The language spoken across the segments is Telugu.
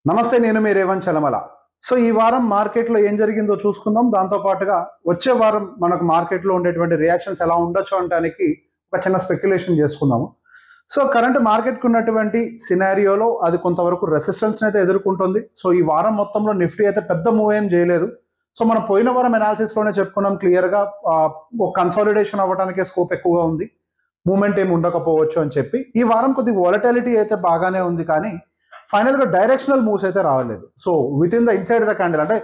నమస్తే, నేను మీ రేవంత్ చలమల. సో ఈ వారం మార్కెట్లో ఏం జరిగిందో చూసుకుందాం. దాంతో పాటుగా వచ్చే వారం మనకు మార్కెట్లో ఉండేటువంటి రియాక్షన్స్ ఎలా ఉండొచ్చు అనడానికి ఒక చిన్న స్పెక్యులేషన్ చేసుకుందాము. సో కరెంట్ మార్కెట్కి ఉన్నటువంటి సినారియోలో అది కొంతవరకు రెసిస్టెన్స్ని అయితే ఎదుర్కొంటుంది. సో ఈ వారం మొత్తంలో నిఫ్టీ అయితే పెద్ద మూవ్ ఏం చేయలేదు. సో మనం పోయిన వారం అనాలిసిస్లోనే చెప్పుకున్నాం క్లియర్గా ఒక కన్సాలిడేషన్ అవ్వడానికి స్కోప్ ఎక్కువగా ఉంది, మూమెంట్ ఏమి ఉండకపోవచ్చు అని చెప్పి. ఈ వారం కొద్దిగా వాలటాలిటీ అయితే బాగానే ఉంది, కానీ ఫైనల్గా డైరెక్షనల్ మూవ్స్ అయితే రావలేదు. So within the inside the candle, అంటే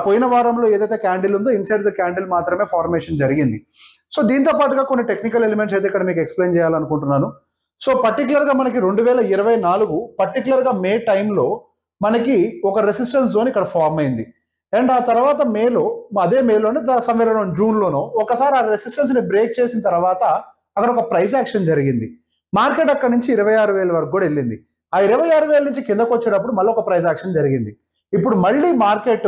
పోయిన వారంలో ఏదైతే క్యాండిల్ ఉందో ఇన్సైడ్ ద క్యాండిల్ మాత్రమే ఫార్మేషన్ జరిగింది. సో దీంతో పాటుగా కొన్ని టెక్నికల్ ఎలిమెంట్స్ అయితే ఇక్కడ మీకు ఎక్స్ప్లెయిన్ చేయాలనుకుంటున్నాను. సో పర్టికులర్గా మనకి 2024 పర్టికులర్గా మే టైంలో మనకి ఒక రెసిస్టెన్స్ జోన్ ఇక్కడ ఫార్మ్ అయింది. అండ్ ఆ తర్వాత అదే మేలోనే సమ్వేర్ అరౌండ్ జూన్లోనో ఒకసారి ఆ రెసిస్టెన్స్ని బ్రేక్ చేసిన తర్వాత అక్కడ ఒక ప్రైస్ యాక్షన్ జరిగింది. మార్కెట్ అక్కడ నుంచి 26,000 వరకు కూడా వెళ్ళింది. ఆ 26,000 నుంచి కిందకు వచ్చేటప్పుడు మళ్ళీ ఒక ప్రైస్ యాక్షన్ జరిగింది. ఇప్పుడు మళ్ళీ మార్కెట్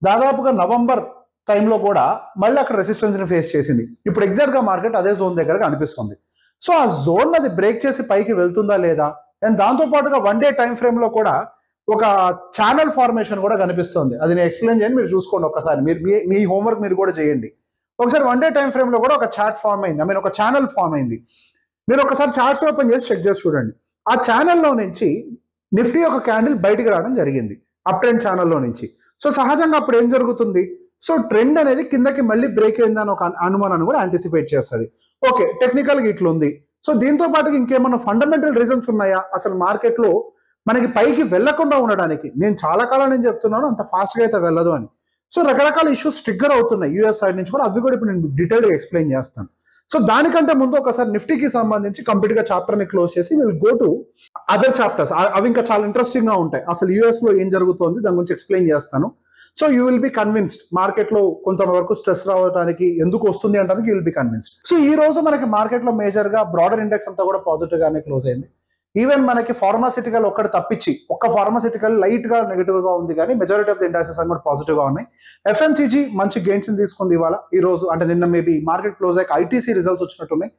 దాదాపుగా నవంబర్ టైంలో కూడా మళ్ళీ అక్కడ రెసిస్టెన్స్ని ఫేస్ చేసింది. ఇప్పుడు ఎగ్జాక్ట్గా మార్కెట్ అదే జోన్ దగ్గరగా అనిపిస్తుంది. సో ఆ జోన్ అది బ్రేక్ చేసి పైకి వెళ్తుందా లేదా, అండ్ దాంతోపాటుగా 1 డే టైం ఫ్రేమ్లో కూడా ఒక ఛానల్ ఫార్మేషన్ కూడా కనిపిస్తుంది. అది నేను ఎక్స్ప్లెయిన్ చేయండి, మీరు చూసుకోండి ఒకసారి, మీరు మీ హోంవర్క్ మీరు కూడా చేయండి. ఒకసారి 1 డే టైం ఫ్రేమ్లో కూడా ఒక చార్ట్ ఫార్మ్ అయింది, ఒక ఛానల్ ఫార్మ్ అయింది. మీరు ఒకసారి చార్ట్స్ ఓపెన్ చేసి చెక్ చేసి చూడండి. ఆ ఛానల్లో నుంచి నిఫ్టీ ఒక క్యాండిల్ బయటికి రావడం జరిగింది, అప్ ట్రెండ్ ఛానల్లో నుంచి. సో సహజంగా అప్పుడు ఏం జరుగుతుంది, సో ట్రెండ్ అనేది కిందకి మళ్ళీ బ్రేక్ అయిందని ఒక అనుమానాన్ని కూడా యాంటిసిపేట్ చేస్తుంది. ఓకే, టెక్నికల్గా ఇట్లుంది. సో దీంతో పాటు ఇంకేమన్నా ఫండమెంటల్ రీజన్స్ ఉన్నాయా అసలు మార్కెట్లో మనకి పైకి వెళ్లకుండా ఉండడానికి? నేను చాలా కాలం నేను చెప్తున్నాను అంత ఫాస్ట్గా అయితే వెళ్ళదు అని. సో రకరకాల ఇష్యూస్ ట్రిగ్గర్ అవుతున్నాయి యూఎస్ సైడ్ నుంచి కూడా, అవి కూడా ఇప్పుడు నేను డీటెయిల్గా ఎక్స్ప్లెయిన్ చేస్తాను. సో దానికంటే ముందు ఒకసారి నిఫ్టీకి సంబంధించి కంప్లీట్ గా చాప్టర్ ని క్లోజ్ చేసి will go to other chapters. అవి ఇంకా చాలా ఇంట్రెస్టింగ్ గా ఉంటాయి. అసలు యూఎస్ లో ఏం జరుగుతోంది దాని గురించి ఎక్స్ప్లెయిన్ చేస్తాను. So you will be convinced market లో కొంతవరకు స్ట్రెస్ రావడానికి ఎందుకు వస్తుంది అంటే you will be convinced. So ఈ రోజు మనకి మార్కెట్ లో మేజర్ గా బ్రాడర్ ఇండెక్స్ అంతా కూడా పాజిటివ్ గానే క్లోజ్ అయింది. ఈవెన్ మనకి ఫార్మాసిటికల్ ఒక్కటి తప్పించి ఒక్క ఫార్మాసిటికల్ లైట్ గా నెగిటివ్ గా ఉంది, కానీ మెజారిటీ ఆఫ్ ది ఇండస్ట్రీస్ అన్ని కూడా పాజిటివ్ గా ఉన్నాయి. ఎఫ్ఎంసీజీ మంచి గెయిన్స్ తీసుకుంది ఇవాళ, ఈ రోజు అంటే నిన్న మేబీ మార్కెట్ క్లోజ్ అయ్యాక ఐటీసీ రిజల్ట్స్ వచ్చినట్టున్నాయి.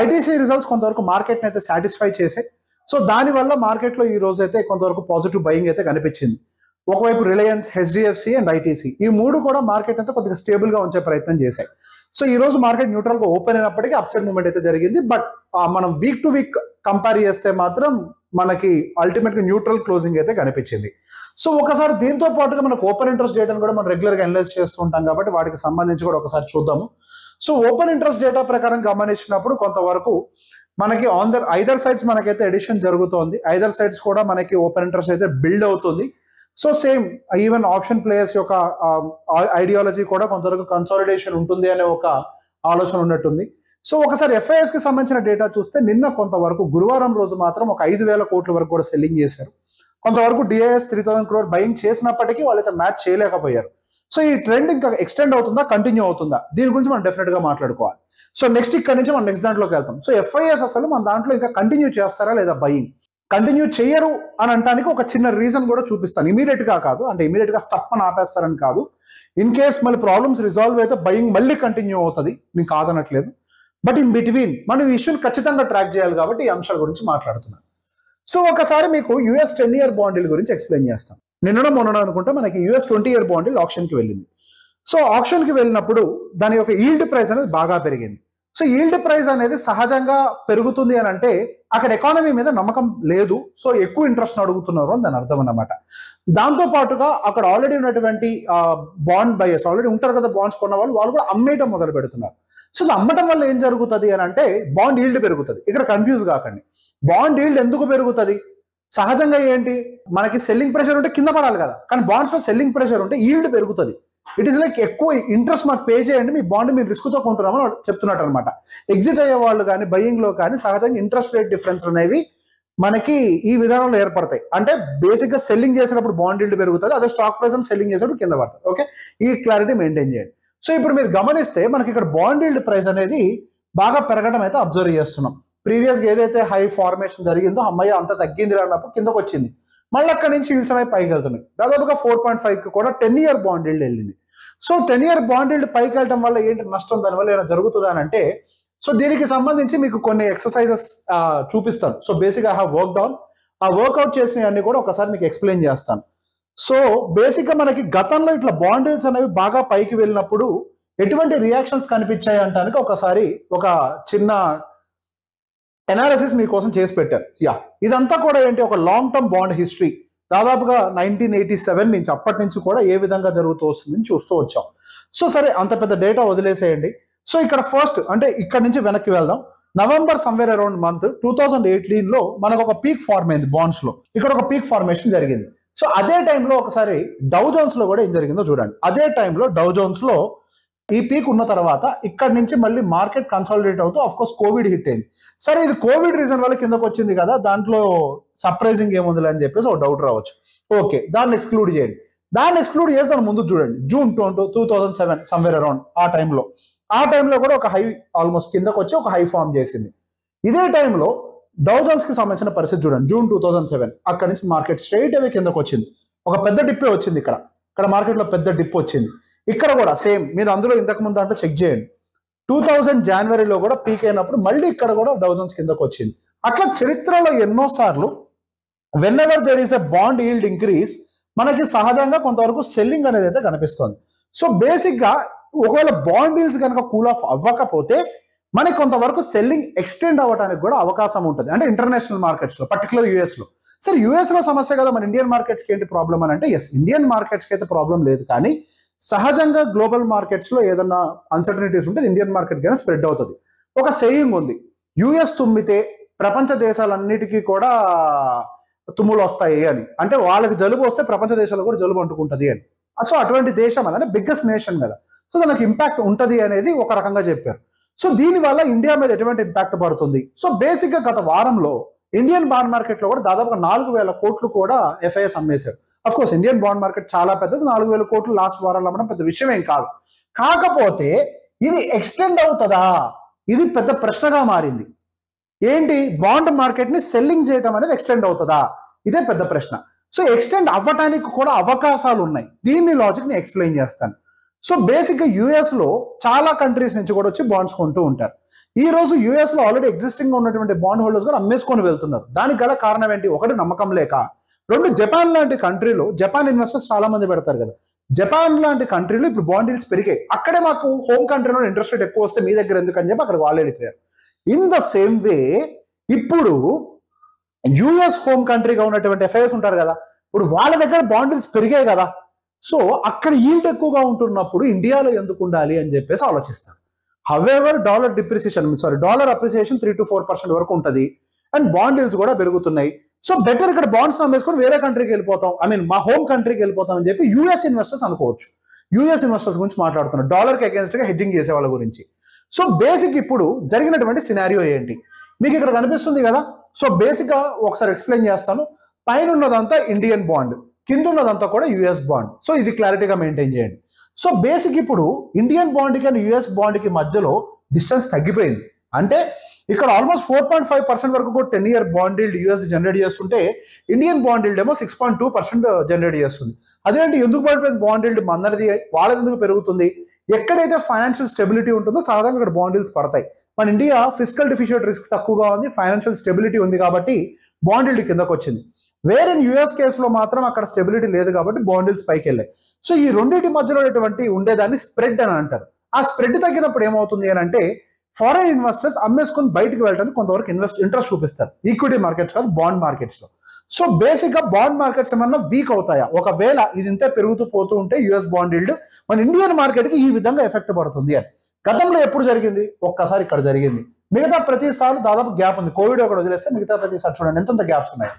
ఐటీసీ రిజల్ట్స్ కొంతవరకు మార్కెట్ అయితే సాటిస్ఫై చేసాయి. సో దానివల్ల మార్కెట్ లో ఈ రోజు అయితే కొంతవరకు పాజిటివ్ బయింగ్ అయితే కనిపించింది. ఒకవైపు రిలయన్స్, హెచ్డిఎఫ్సి అండ్ ఐటీసీ, ఈ మూడు కూడా మార్కెట్ అయితే కొద్దిగా స్టేబుల్ గా ఉంచే ప్రయత్నం చేశాయి. సో ఈ రోజు మార్కెట్ న్యూట్రల్ గా ఓపెన్ అయినప్పటికీ అప్సైడ్ మూవ్మెంట్ అయితే జరిగింది. బట్ మనం వీక్ టు వీక్ కంపేర్ చేస్తే మాత్రం మనకి అల్టిమేట్ గా న్యూట్రల్ క్లోజింగ్ అయితే కనిపించింది. సో ఒకసారి దీంతో పాటుగా మనకు ఓపెన్ ఇంట్రెస్ట్ డేటాను కూడా మనం రెగ్యులర్ గా అనలైజ్ చేస్తూ ఉంటాం కాబట్టి వాటికి సంబంధించి కూడా ఒకసారి చూద్దాము. సో ఓపెన్ ఇంట్రెస్ట్ డేటా ప్రకారం గమనించినప్పుడు కొంతవరకు మనకి ఆన్ ద ఐదర్ సైడ్స్ మనకైతే ఎడిషన్ జరుగుతోంది. ఐదర్ సైడ్స్ కూడా మనకి ఓపెన్ ఇంట్రెస్ట్ అయితే బిల్డ్ అవుతుంది. So same even option players యొక్క ఐడియాలజీ కూడా కొంతవరకు కన్సాలిడేషన్ ఉంటుంది అనే ఒక ఆలోచన ఉన్నట్టుంది. సో ఒకసారి ఎఫ్ఐఎస్ కి సంబంధించిన డేటా చూస్తే నిన్న కొంతవరకు గురువారం రోజు మాత్రం ఒక 5,000 కోట్ల వరకు కూడా సెల్లింగ్ చేశారు. కొంతవరకు డిఐఎస్ 3,000 crore బయింగ్ చేసినప్పటికీ వాళ్ళైతే మ్యాచ్ చేయలేకపోయారు. సో ఈ ట్రెండ్ ఇంకా ఎక్స్టెండ్ అవుతుందా, కంటిన్యూ అవుతుందా, దీని గురించి మనం డెఫినెట్ గా మాట్లాడుకోవాలి. సో నెక్స్ట్ ఇక్కడ నుంచి మనం నెక్స్ట్ దాంట్లోకి వెళ్తాం. సో ఎఫ్ఐఎస్ అసలు మన దాంట్లో ఇంకా కంటిన్యూ చేస్తారా లేదా బయింగ్? కంటిన్యూ చేయరు అని అనడానికి ఒక చిన్న రీజన్ కూడా చూపిస్తాను. ఇమీడియట్ గా కాదు, అంటే ఇమీడియట్ గా తప్పని ఆపేస్తారని కాదు. ఇన్ కేస్ మళ్ళీ ప్రాబ్లమ్స్ రిజాల్వ్ అయితే బయింగ్ మళ్ళీ కంటిన్యూ అవుతుంది, నేను కాదనట్లేదు. బట్ ఇన్ బిట్వీన్ మనం ఈ ఇష్యూని ఖచ్చితంగా ట్రాక్ చేయాలి కాబట్టి ఈ అంశాల గురించి మాట్లాడుతున్నాను. సో ఒకసారి మీకు యూఎస్ 10-year బాండిల్ గురించి ఎక్స్ప్లెయిన్ చేస్తాను. మొన్న అనుకుంటే మనకి యూఎస్ 20-year బాండిల్ ఆప్షన్కి వెళ్ళింది. సో ఆప్షన్కి వెళ్ళినప్పుడు దాని యొక్క ఈల్డ్ ప్రైస్ అనేది బాగా పెరిగింది. సో ఈల్డ్ ప్రైస్ అనేది సహజంగా పెరుగుతుంది అని అంటే అక్కడ ఎకానమీ మీద నమ్మకం లేదు, సో ఎక్కువ ఇంట్రెస్ట్ అడుగుతున్నారు అని దాని అర్థం అన్నమాట. దాంతో పాటుగా అక్కడ ఆల్రెడీ ఉన్నటువంటి బాండ్ బయర్స్ ఆల్రెడీ ఉంటారు కదా, బాండ్స్ కొన్న వాళ్ళు కూడా అమ్మేయటం మొదలు పెడుతున్నారు. సో అమ్మటం వల్ల ఏం జరుగుతుంది అని అంటే బాండ్ ఈల్డ్ పెరుగుతుంది. ఇక్కడ కన్ఫ్యూజ్ కాకండి, బాండ్ ఈల్డ్ ఎందుకు పెరుగుతుంది? సహజంగా ఏంటి, మనకి సెల్లింగ్ ప్రెషర్ ఉంటే కింద పడాలి కదా, కానీ బాండ్స్ లో సెల్లింగ్ ప్రెషర్ ఉంటే ఈల్డ్ పెరుగుతుంది. ఇట్ ఈస్ లైక్ ఎక్కువ ఇంట్రెస్ట్ మాకు పే చేయండి, మీ బాండ్ మీరు రిస్క్తో కొంటున్నామని చెప్తున్నట్టు అనమాట. ఎగ్జిట్ అయ్యే వాళ్ళు కానీ బయింగ్ లో కానీ సహజంగా ఇంట్రెస్ట్ రేట్ డిఫరెన్స్ అనేవి మనకి ఈ విధానంలో ఏర్పడతాయి. అంటే బేసిక్ గా సెల్లింగ్ చేసినప్పుడు బాండ్ ఈల్డ్ పెరుగుతుంది, అదే స్టాక్ ప్రైస్ సెల్లింగ్ చేసినప్పుడు కింద పడుతుంది. ఓకే, ఈ క్లారిటీ మెయింటైన్ చేయండి. సో ఇప్పుడు మీరు గమనిస్తే మనకి ఇక్కడ బాండ్ ఈల్డ్ ప్రైస్ అనేది బాగా పెరగడం అయితే అబ్జర్వ్ చేస్తున్నాం. ప్రీవియస్ గా ఏదైతే హై ఫార్మేషన్ జరిగిందో అమ్మాయి అంత తగ్గింది అన్నప్పుడు కిందకు వచ్చింది, మళ్ళీ అక్కడి నుంచి ఈల్డ్స్ అనేవి పైకి వెళ్తున్నాయి. దాదాపుగా 4.5 కూడా 10-year బాండ్ ఈల్డ్ వెళ్ళింది. సో 10-year బాండ్ ఈల్డ్ పైకి వెళ్ళడం వల్ల ఏంటి నష్టం, దానివల్ల ఏమైనా జరుగుతుందా అని అంటే, సో దీనికి సంబంధించి మీకు కొన్ని ఎక్సర్సైజెస్ చూపిస్తాను. So basic I have worked on ఆ వర్కౌట్ చేసినవన్నీ కూడా ఒకసారి మీకు ఎక్స్ప్లెయిన్ చేస్తాను. సో బేసిక్గా మనకి గతంలో ఇట్లా బాండ్ డీల్స్ అనేవి బాగా పైకి వెళ్ళినప్పుడు ఎటువంటి రియాక్షన్స్ కనిపించాయి అంటానికి ఒకసారి ఒక చిన్న ఎనాలిసిస్ మీకోసం చేసి పెట్టారు. ఇదంతా కూడా ఏంటి, ఒక లాంగ్ టర్మ్ బాండ్ హిస్టరీ. దాదాపుగా 1987 నుంచి అప్పటి నుంచి కూడా ఏ విధంగా జరుగుతూ వస్తుందని చూస్తూ వచ్చాం. సో సరే, అంత పెద్ద డేటా వదిలేసేయండి. సో ఇక్కడ ఫస్ట్ అంటే ఇక్కడ నుంచి వెనక్కి వెళ్దాం. నవంబర్ సమ్వేర్ అరౌండ్ మంత్ 2018లో మనకు ఒక పీక్ ఫార్మ్ అయింది బాండ్స్ లో. ఇక్కడ ఒక పీక్ ఫార్మేషన్ జరిగింది. సో అదే టైంలో ఒకసారి డౌ జోన్స్ లో కూడా ఏం జరిగిందో చూడండి. అదే టైంలో డౌ జోన్స్ లో ఈ పీక్ ఉన్న తర్వాత ఇక్కడ నుంచి మళ్ళీ మార్కెట్ కన్సాలిడేట్ అవుతూ ఆఫ్ కోర్స్ కోవిడ్ హిట్ అయింది. సరే, ఇది కోవిడ్ రీజన్ వల్ల కిందకు వచ్చింది కదా, దాంట్లో సర్ప్రైజింగ్ ఏముంది అని చెప్పేసి ఒక డౌట్ రావచ్చు. ఓకే, దాన్ని ఎక్స్క్లూడ్ చేయండి. దాన్ని ఎక్స్క్లూడ్ చేసి దాని ముందు చూడండి, జూన్ 2007 సమ్వేర్ అరౌండ్ ఆ టైంలో కూడా ఒక హై ఆల్మోస్ట్ కిందకు వచ్చి ఒక హై ఫామ్ చేసింది. ఇదే టైంలో డౌ జోన్స్ కి సంబంధించిన పరిస్థితి చూడండి. జూన్ 2007 అక్కడ నుంచి మార్కెట్ స్ట్రైట్ అవే కిందకు వచ్చింది. ఒక పెద్ద డిప్పే వచ్చింది. ఇక్కడ మార్కెట్ లో పెద్ద డిప్ వచ్చింది. ఇక్కడ కూడా సేమ్, మీరు అందులో ఇంతకు ముందు అంటే చెక్ చేయండి. 2000 జనవరిలో కూడా పీక్ అయినప్పుడు మళ్ళీ ఇక్కడ కూడా డౌ జోన్స్ కిందకు వచ్చింది. అట్లా చరిత్రలో ఎన్నోసార్లు whenever there is a bond yield increase, మనకి సహజంగా కొంతవరకు సెల్లింగ్ అనేది అయితే కనిపిస్తుంది. సో బేసిక్ గా ఒకవేళ బాండ్ డీల్స్ కనుక కూల్ ఆఫ్ అవ్వకపోతే మనకి కొంతవరకు సెల్లింగ్ ఎక్స్టెండ్ అవ్వడానికి కూడా అవకాశం ఉంటుంది. అంటే ఇంటర్నేషనల్ మార్కెట్స్ లో, పర్టికులర్ యుఎస్ లో. సరే, యుఎస్ లో సమస్య కదా, మన ఇండియన్ మార్కెట్స్ కి ఏంటి ప్రాబ్లం అని అంటే, ఎస్ ఇండియన్ మార్కెట్స్ కి అయితే ప్రాబ్లం లేదు, కానీ సహజంగా గ్లోబల్ మార్కెట్స్ లో ఏదన్నా అన్సర్టనిటీస్ ఉంటే ఇండియన్ మార్కెట్ కైనా స్ప్రెడ్ అవుతుంది. ఒక సేయింగ్ ఉంది, యుఎస్ తుమ్మితే ప్రపంచ దేశాలన్నిటికీ కూడా తుమ్ములు వస్తాయి అని. అంటే వాళ్ళకి జలుబు వస్తే ప్రపంచ దేశాలు కూడా జలుబు అంటుకుంటది అని. సో అటువంటి దేశం అదే బిగ్గెస్ట్ నేషన్ కదా, సో దానికి ఇంపాక్ట్ ఉంటుంది అనేది ఒక రకంగా చెప్పారు. సో దీనివల్ల ఇండియా మీద ఎటువంటి ఇంపాక్ట్ పడుతుంది. సో బేసిక్ గా గత వారంలో ఇండియన్ బాండ్ మార్కెట్ లో కూడా దాదాపుగా 4,000 కోట్లు కూడా ఎఫ్ఐఎస్ అమ్మేశారు. Of course Indian bond market చాలా పెద్దది, 4,000 కోట్లు లాస్ట్ వారాల్లో అమ్మడం పెద్ద విషయం ఏం కాదు. కాకపోతే ఇది ఎక్స్టెండ్ అవుతుందా, ఇది పెద్ద ప్రశ్నగా మారింది. ఏంటి, బాండ్ మార్కెట్ ని సెల్లింగ్ చేయడం అనేది ఎక్స్టెండ్ అవుతుందా, ఇదే పెద్ద ప్రశ్న. సో ఎక్స్టెండ్ అవ్వటానికి కూడా అవకాశాలు ఉన్నాయి. దీన్ని లాజిక్ ని ఎక్స్ప్లెయిన్ చేస్తాను. సో బేసిక్ గా యుఎస్ లో చాలా కంట్రీస్ నుంచి కూడా వచ్చి బాండ్స్ కొంటూ ఉంటారు. ఈ రోజు యుఎస్ లో ఆల్రెడీ ఎగ్జిస్టింగ్ గా ఉన్నటువంటి బాండ్ హోల్డర్స్ కూడా అమ్మేసుకొని వెళ్తున్నారు. దానికి గల కారణం ఏంటి, ఒకటి నమ్మకం లేక, రెండు జపాన్ లాంటి కంట్రీలో జపాన్ ఇన్వెస్టర్స్ చాలా మంది పెడతారు కదా, జపాన్ లాంటి కంట్రీలో ఇప్పుడు బాండ్ డీల్స్ పెరిగాయి. అక్కడే మాకు హోమ్ కంట్రీలో ఇంట్రెస్ట్ రేట్ ఎక్కువ వస్తే మీ దగ్గర ఎందుకు అని చెప్పి అక్కడ వాళ్ళు వెళ్ళిపోయారు. ఇన్ ద సేమ్ వే ఇప్పుడు యుఎస్ హోమ్ కంట్రీగా ఉన్నటువంటి ఎఫ్ఐఎస్ ఉంటారు కదా, ఇప్పుడు వాళ్ళ దగ్గర బాండ్ డీల్స్ పెరిగాయి కదా, సో అక్కడ ఈల్డ్ ఎక్కువగా ఉంటున్నప్పుడు ఇండియాలో ఎందుకు ఉండాలి అని చెప్పేసి ఆలోచిస్తారు. హవెవర్ డాలర్ అప్రిసియేషన్ 3 to 4% వరకు ఉంటుంది అండ్ బాండ్ డీల్స్ కూడా పెరుగుతున్నాయి. సో బెటర్ ఇక్కడ బాండ్స్ అమ్మేసుకొని వేరే కంట్రీకి వెళ్ళిపోతాం, మా హోమ్ కంట్రీకి వెళ్ళిపోతాం అని చెప్పి యుఎస్ ఇన్వెస్టర్స్ అనుకోవచ్చు. యుఎస్ ఇన్వెస్టర్స్ గురించి మాట్లాడుతున్నారు, డాలర్కి అగేన్స్ట్ గా హెడ్జింగ్ చేసే వాళ్ళ గురించి. సో బేసిక్ ఇప్పుడు జరిగినటువంటి సినారియో ఏంటి మీకు ఇక్కడ కనిపిస్తుంది కదా. సో బేసిక్ గా ఒకసారి ఎక్స్ప్లెయిన్ చేస్తాను. పైన ఉన్నదంతా ఇండియన్ బాండ్, కింద ఉన్నదంతా కూడా యుఎస్ బాండ్. సో ఇది క్లారిటీగా మెయింటైన్ చేయండి. సో బేసిక్ ఇప్పుడు ఇండియన్ బాండ్కి అండ్ యుఎస్ బాండ్కి మధ్యలో డిస్టెన్స్ తగ్గిపోయింది. అంటే ఇక్కడ ఆల్మోస్ట్ 4.5% వరకు కూడా 10-year bond yield US generate చేస్తుంటే ఇండియన్ బాండ్ ఈల్డ్ ఏమో 6.2% జనరేట్ చేస్తుంది. అదేంటి, ఎందుకు పడిపోయింది బాండ్ ఈల్డ్, మనది వాళ్ళది ఎందుకు పెరుగుతుంది? ఎక్కడైతే ఫైనాన్షియల్ స్టెబిలిటీ ఉంటుందో సహజంగా ఇక్కడ బాండ్ ఈల్డ్స్ పడతాయి. మన ఇండియా ఫిజికల్ డెఫిషియట్ రిస్క్ తక్కువగా ఉంది, ఫైనాన్షియల్ స్టెబిలిటీ ఉంది కాబట్టి బాండ్ ఈల్డ్ కిందకు వచ్చింది. వేరే యుఎస్ కేసులో మాత్రం అక్కడ స్టెబిలిటీ లేదు కాబట్టి బాండ్ ఈల్డ్స్ పైకి వెళ్ళాయి. సో ఈ రెండింటి మధ్యలో ఉండేదాన్ని స్ప్రెడ్ అని అంటారు. ఆ స్ప్రెడ్ తగ్గినప్పుడు ఏమవుతుంది అని అంటే ఫారెన్ ఇన్వెస్టర్స్ అమ్మేసుకొని బయటకు వెళ్ళడానికి కొంతవరకు ఇంట్రెస్ట్ చూపిస్తారు, ఈక్విటీ మార్కెట్స్ కాదు బాండ్ మార్కెట్స్ లో. సో బేసిక్ గా బాండ్ మార్కెట్స్ ఏమన్నా వీక్ అవుతాయా, ఒకవేళ ఇది ఇంతే పెరుగుతూ పోతూ ఉంటే యుఎస్ బాండ్ ఈల్డ్ మన ఇండియన్ మార్కెట్ కి ఈ విధంగా ఎఫెక్ట్ పడుతుంది అని. గతంలో ఎప్పుడు జరిగింది, ఒక్కసారి ఇక్కడ జరిగింది. మిగతా ప్రతిసారి దాదాపు గ్యాప్ ఉంది. కోవిడ్ ఒకటి వదిలేస్తే మిగతా ప్రతిసారి చూడండి ఎంతంత గ్యాప్స్ ఉన్నాయి,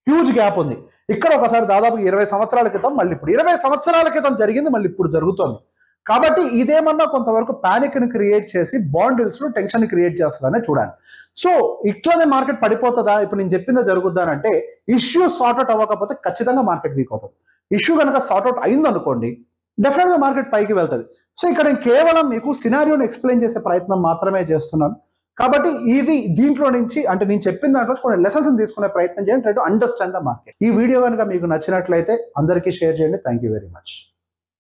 హ్యూజ్ గ్యాప్ ఉంది. ఇక్కడ ఒకసారి దాదాపు 20 సంవత్సరాల క్రితం, మళ్ళీ ఇప్పుడు 20 సంవత్సరాల క్రితం జరిగింది, మళ్ళీ ఇప్పుడు జరుగుతుంది. కాబట్టి ఇదేమన్నా కొంతవరకు ప్యానిక్ ని క్రియేట్ చేసి బాండ్ డీల్స్ లో టెన్షన్ ని క్రియేట్ చేస్తుందనే చూడాలి. సో ఇట్లానే మార్కెట్ పడిపోతుందా, ఇప్పుడు నేను చెప్పిందా జరుగుద్దా అంటే, ఇష్యూ సార్ట్అవుట్ అవ్వకపోతే ఖచ్చితంగా మార్కెట్ వీక్ అవుతుంది. ఇష్యూ కనుక సార్ట్అవుట్ అయిందనుకోండి డెఫినెట్ గా మార్కెట్ పైకి వెళ్తుంది. సో ఇక్కడ నేను కేవలం మీకు సినారియోని ఎక్స్ప్లెయిన్ చేసే ప్రయత్నం మాత్రమే చేస్తున్నాను. కాబట్టి ఇది దీంట్లో నుంచి అంటే నేను చెప్పిన దాంట్లో కొన్ని లెసన్స్ తీసుకునే ప్రయత్నం చేయండి, try to understand the market. ఈ వీడియో కనుక మీకు నచ్చినట్లయితే అందరికీ షేర్ చేయండి. Thank you very much.